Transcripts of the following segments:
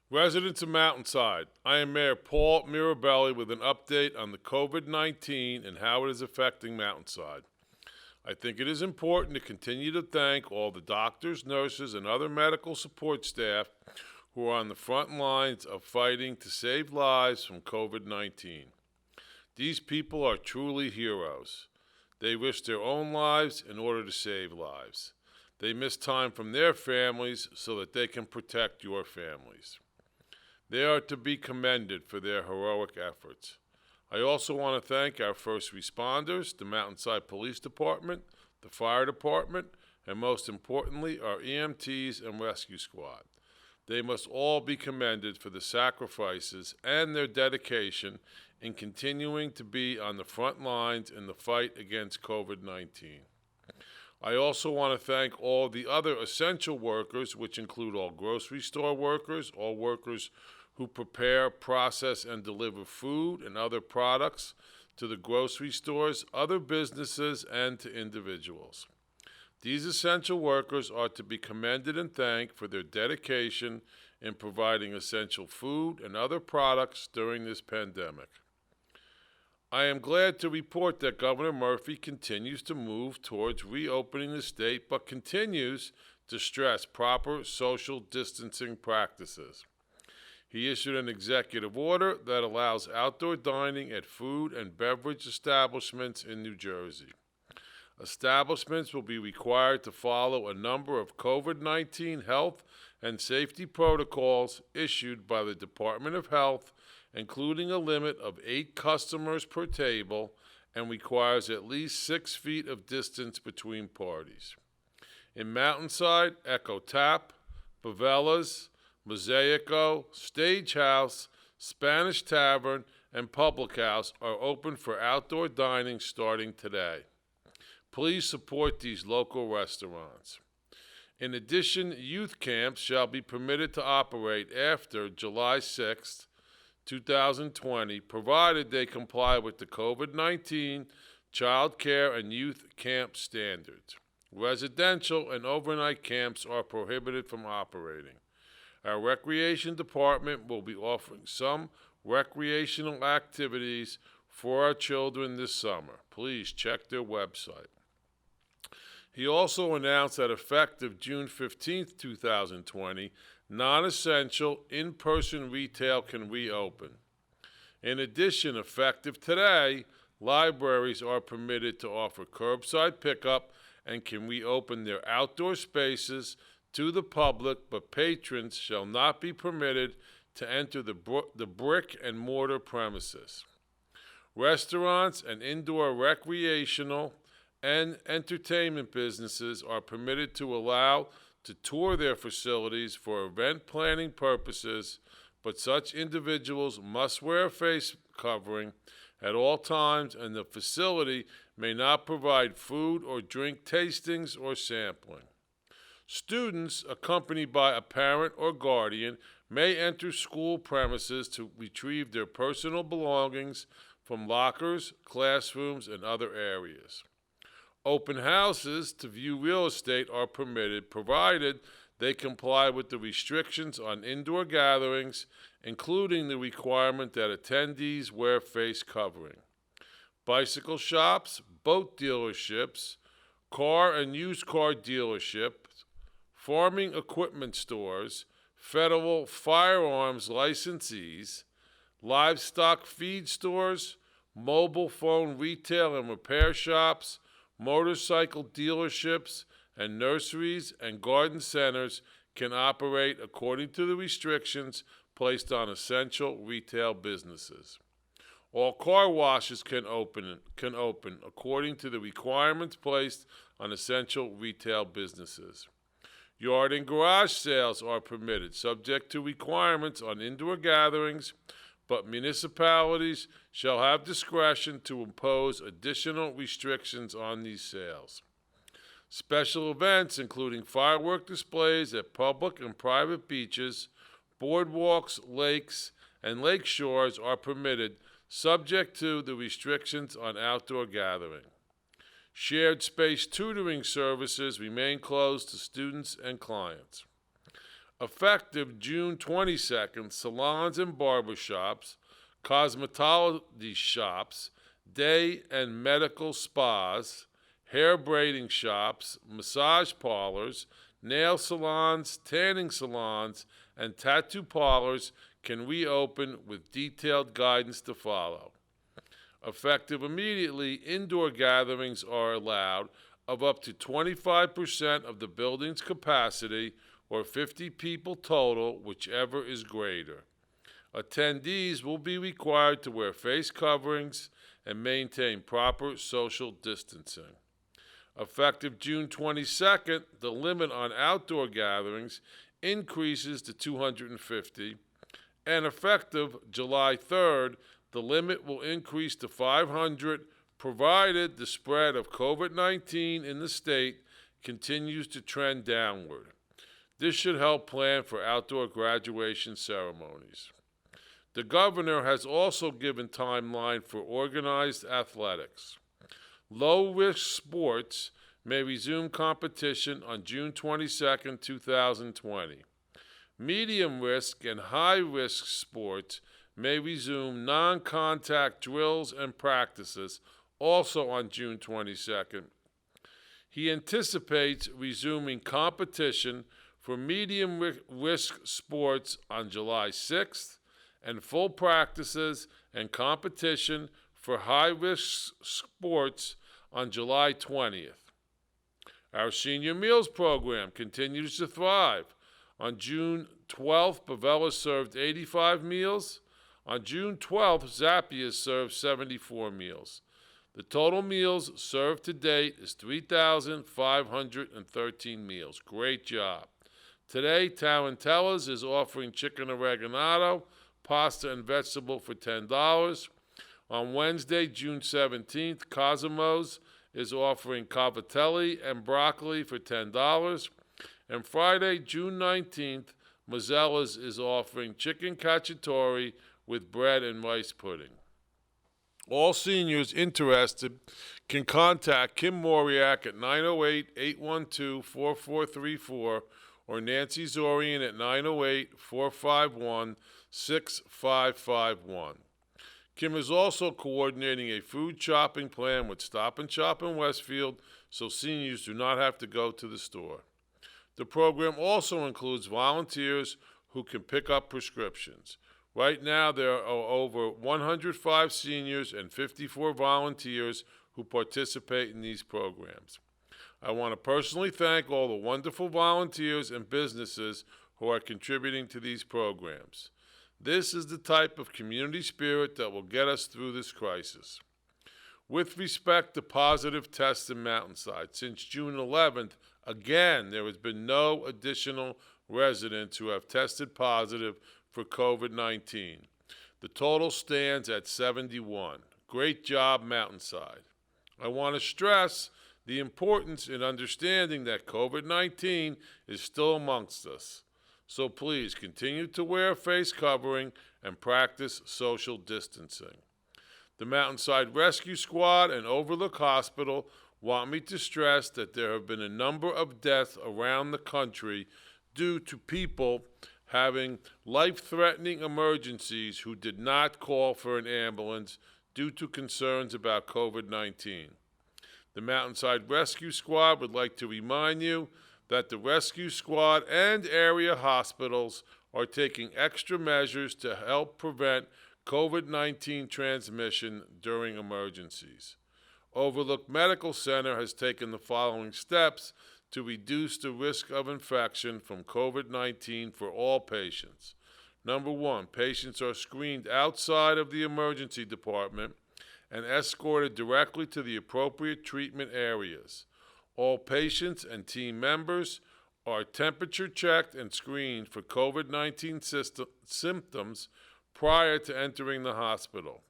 Residents of Mountainside, I am Mayor Paul Mirabelli with an update on the COVID-19 and how it is affecting Mountainside. I think it is important to continue to thank all the doctors, nurses, and other medical support staff who are on the front lines of fighting to save lives from COVID-19. These people are truly heroes. They risk their own lives in order to save lives. They miss time from their families so that they can protect your families. They are to be commended for their heroic efforts. I also want to thank our first responders, the Mountainside Police Department, the Fire Department, and most importantly, our EMTs and Rescue Squad. They must all be commended for the sacrifices and their dedication in continuing to be on the front lines in the fight against COVID-19. I also want to thank all the other essential workers, which include all grocery store workers, all workers who prepare, process, and deliver food and other products to the grocery stores, other businesses, and to individuals. These essential workers are to be commended and thanked for their dedication in providing essential food and other products during this pandemic. I am glad to report that Governor Murphy continues to move towards reopening the state, but continues to stress proper social distancing practices. He issued an executive order that allows outdoor dining at food and beverage establishments in New Jersey. Establishments will be required to follow a number of COVID-19 health and safety protocols issued by the Department of Health, including a limit of 8 customers per table, and requires at least 6 feet of distance between parties. In Mountainside, Echo Tap, Bavella's, Mosaico, Stagehouse, Spanish Tavern, and Public House are open for outdoor dining starting today. Please support these local restaurants. In addition, youth camps shall be permitted to operate after July 6, 2020, provided they comply with the COVID-19 child care and youth camp standards. Residential and overnight camps are prohibited from operating. Our recreation department will be offering some recreational activities for our children this summer. Please check their website. He also announced that effective June 15, 2020, non-essential in-person retail can reopen. In addition, effective today, libraries are permitted to offer curbside pickup and can reopen their outdoor spaces to the public, but patrons shall not be permitted to enter the brick and mortar premises. Restaurants and indoor recreational and entertainment businesses are permitted to allow to tour their facilities for event planning purposes, but such individuals must wear a face covering at all times, and the facility may not provide food or drink tastings or sampling. Students, accompanied by a parent or guardian, may enter school premises to retrieve their personal belongings from lockers, classrooms, and other areas. Open houses to view real estate are permitted, provided they comply with the restrictions on indoor gatherings, including the requirement that attendees wear face covering. Bicycle shops, boat dealerships, car and used car dealerships, farming equipment stores, federal firearms licensees, livestock feed stores, mobile phone retail and repair shops, motorcycle dealerships, and nurseries and garden centers can operate according to the restrictions placed on essential retail businesses. All car washes can open according to the requirements placed on essential retail businesses. Yard and garage sales are permitted, subject to requirements on indoor gatherings, but municipalities shall have discretion to impose additional restrictions on these sales. Special events, including firework displays at public and private beaches, boardwalks, lakes, and lake shores, are permitted, subject to the restrictions on outdoor gathering. Shared space tutoring services remain closed to students and clients. Effective June 22nd, salons and barbershops, cosmetology shops, day and medical spas, hair braiding shops, massage parlors, nail salons, tanning salons, and tattoo parlors can reopen with detailed guidance to follow. Effective immediately, indoor gatherings are allowed of up to 25% of the building's capacity or 50 people total, whichever is greater. Attendees will be required to wear face coverings and maintain proper social distancing. Effective June 22nd, the limit on outdoor gatherings increases to 250, and effective July 3rd, the limit will increase to 500, provided the spread of COVID-19 in the state continues to trend downward. This should help plan for outdoor graduation ceremonies. The governor has also given timeline for organized athletics. Low-risk sports may resume competition on June 22, 2020. Medium risk and high-risk sports may resume non-contact drills and practices also on June 22nd. He anticipates resuming competition for medium risk sports on July 6th and full practices and competition for high risk sports on July 20th. Our senior meals program continues to thrive. On June 12th, Bavella served 85 meals. On June 12th, Zappia served 74 meals. The total meals served to date is 3,513 meals. Great job. Today, Tarantella's is offering chicken oregano, pasta, and vegetable for $10. On Wednesday, June 17th, Cosimo's is offering cavatelli and broccoli for $10. And Friday, June 19th, Mazzella's is offering chicken cacciatore with bread and rice pudding. All seniors interested can contact Kim Moriak at 908-812-4434 or Nancy Zorian at 908-451-6551. Kim is also coordinating a food shopping plan with Stop and Shop in Westfield so seniors do not have to go to the store. The program also includes volunteers who can pick up prescriptions. Right now, there are over 105 seniors and 54 volunteers who participate in these programs. I want to personally thank all the wonderful volunteers and businesses who are contributing to these programs. This is the type of community spirit that will get us through this crisis. With respect to positive tests in Mountainside, since June 11th, again, there has been no additional residents who have tested positive for COVID-19. The total stands at 71. Great job, Mountainside. I want to stress the importance in understanding that COVID-19 is still amongst us. So please continue to wear a face covering and practice social distancing. The Mountainside Rescue Squad and Overlook Hospital want me to stress that there have been a number of deaths around the country due to people having life-threatening emergencies who did not call for an ambulance due to concerns about COVID-19. The Mountainside Rescue Squad would like to remind you that the Rescue Squad and area hospitals are taking extra measures to help prevent COVID-19 transmission during emergencies. Overlook Medical Center has taken the following steps to reduce the risk of infection from COVID-19 for all patients. Number one, patients are screened outside of the emergency department and escorted directly to the appropriate treatment areas. All patients and team members are temperature checked and screened for COVID-19 symptoms prior to entering the hospital.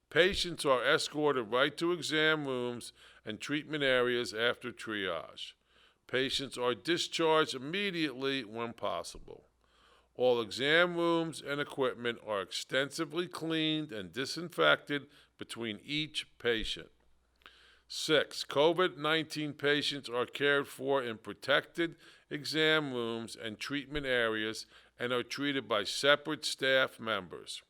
Patients are escorted right to exam rooms and treatment areas after triage. Patients are discharged immediately when possible. All exam rooms and equipment are extensively cleaned and disinfected between each patient. 6. COVID-19 patients are cared for in protected exam rooms, and treatment areas and are treated by separate staff members.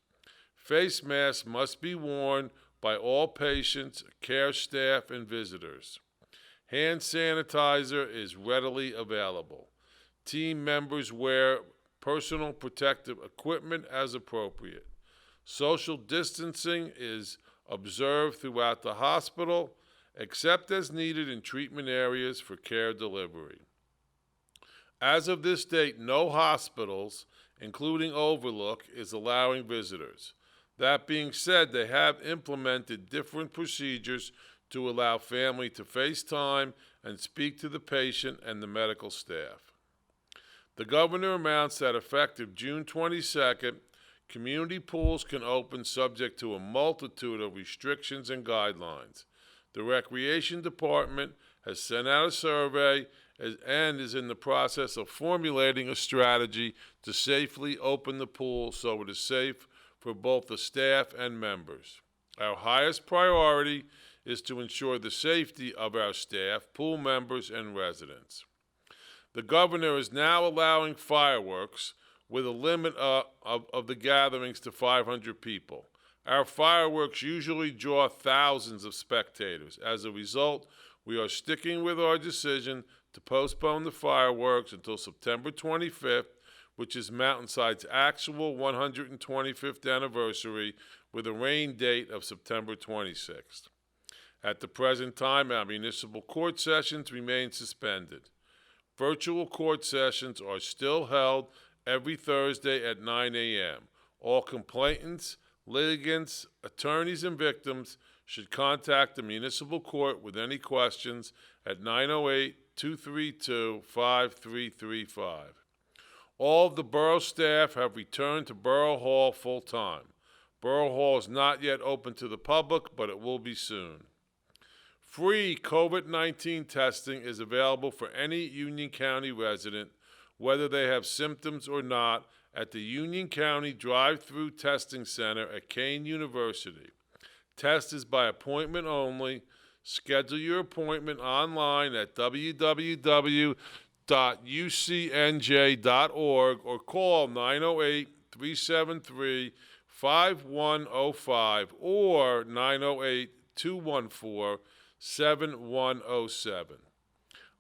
Face masks must be worn by all patients, care staff, and visitors. Hand sanitizer is readily available. Team members wear personal protective equipment as appropriate. Social distancing is observed throughout the hospital, except as needed in treatment areas for care delivery. As of this date, no hospitals, including Overlook, is allowing visitors. That being said, they have implemented different procedures to allow family to FaceTime and speak to the patient and the medical staff. The governor announced that effective June 22nd, community pools can open subject to a multitude of restrictions and guidelines. The Recreation Department has sent out a survey and is in the process of formulating a strategy to safely open the pool so it is safe for both the staff and members. Our highest priority is to ensure the safety of our staff, pool members, and residents. The governor is now allowing fireworks with a limit of the gatherings to 500 people. Our fireworks usually draw thousands of spectators. As a result, we are sticking with our decision to postpone the fireworks until September 25th, which is Mountainside's actual 125th anniversary, with a rain date of September 26th. At the present time, our municipal court sessions remain suspended. Virtual court sessions are still held every Thursday at 9 a.m. All complainants, litigants, attorneys, and victims should contact the municipal court with any questions at 908-232-5335. All of the borough staff have returned to Borough Hall full-time. Borough Hall is not yet open to the public, but it will be soon. Free COVID-19 testing is available for any Union County resident, whether they have symptoms or not, at the Union County Drive-Through Testing Center at Kane University. Test is by appointment only. Schedule your appointment online at www.ucnj.org or call 908-373-5105 or 908-214-7107.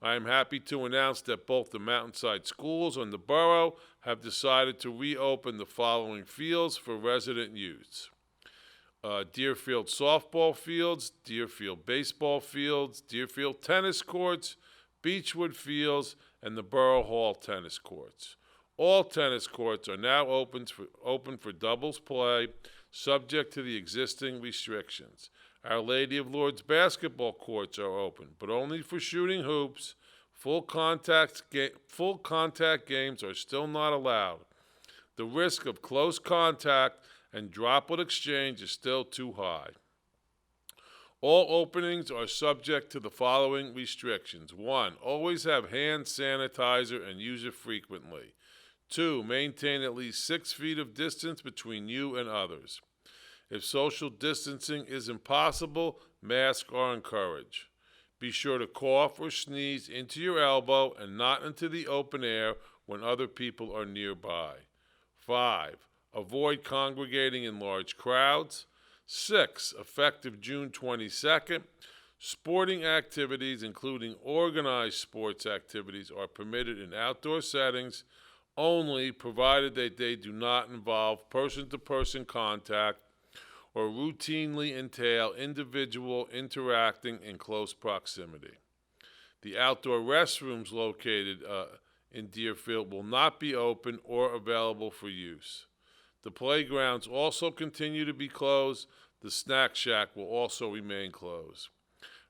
I am happy to announce that both the Mountainside schools and the borough have decided to reopen the following fields for resident use. Deerfield softball fields, Deerfield baseball fields, Deerfield tennis courts, Beechwood fields, and the Borough Hall tennis courts. All tennis courts are now open for doubles play, subject to the existing restrictions. Our Lady of Lourdes basketball courts are open, but only for shooting hoops. Full contact games are still not allowed. The risk of close contact and droplet exchange is still too high. All openings are subject to the following restrictions. 1. Always have hand sanitizer and use it frequently. 2. Maintain at least 6 feet of distance between you and others. If social distancing is impossible, masks are encouraged. Be sure to cough or sneeze into your elbow and not into the open air when other people are nearby. 5. Avoid congregating in large crowds. 6. Effective June 22nd, sporting activities, including organized sports activities, are permitted in outdoor settings only, provided that they do not involve person-to-person contact or routinely entail individual interacting in close proximity. The outdoor restrooms located in Deerfield will not be open or available for use. The playgrounds also continue to be closed. The snack shack will also remain closed.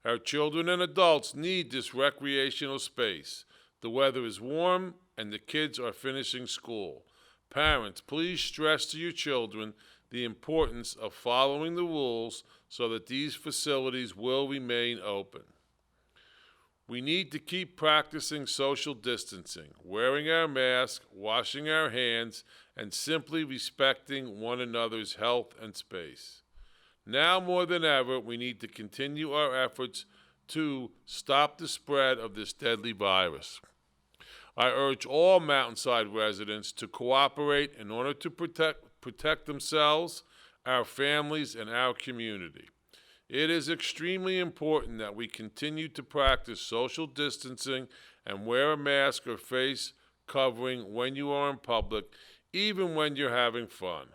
Our children and adults need this recreational space. The weather is warm and the kids are finishing school. Parents, please stress to your children the importance of following the rules so that these facilities will remain open. We need to keep practicing social distancing, wearing our masks, washing our hands, and simply respecting one another's health and space. Now more than ever, we need to continue our efforts to stop the spread of this deadly virus. I urge all Mountainside residents to cooperate in order to protect themselves, our families, and our community. It is extremely important that we continue to practice social distancing and wear a mask or face covering when you are in public, even when you're having fun.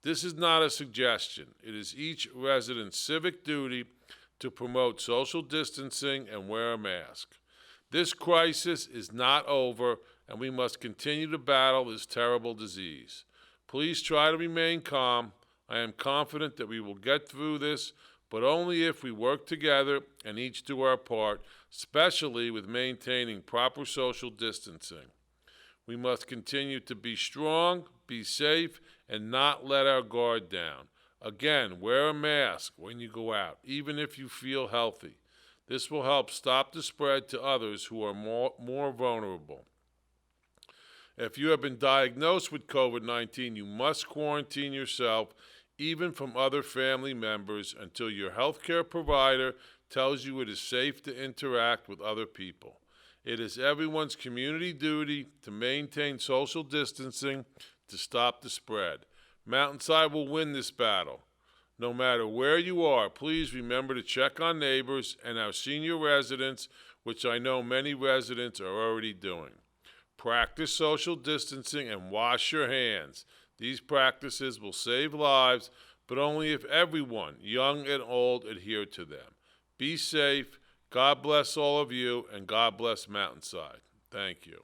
This is not a suggestion. It is each resident's civic duty to promote social distancing and wear a mask. This crisis is not over, and we must continue to battle this terrible disease. Please try to remain calm. I am confident that we will get through this, but only if we work together and each do our part, especially with maintaining proper social distancing. We must continue to be strong, be safe, and not let our guard down. Again, wear a mask when you go out, even if you feel healthy. This will help stop the spread to others who are more vulnerable. If you have been diagnosed with COVID-19, you must quarantine yourself, even from other family members, until your healthcare provider tells you it is safe to interact with other people. It is everyone's community duty to maintain social distancing to stop the spread. Mountainside will win this battle. No matter where you are, please remember to check on neighbors and our senior residents, which I know many residents are already doing. Practice social distancing and wash your hands. These practices will save lives, but only if everyone, young and old, adhere to them. Be safe. God bless all of you, and God bless Mountainside. Thank you.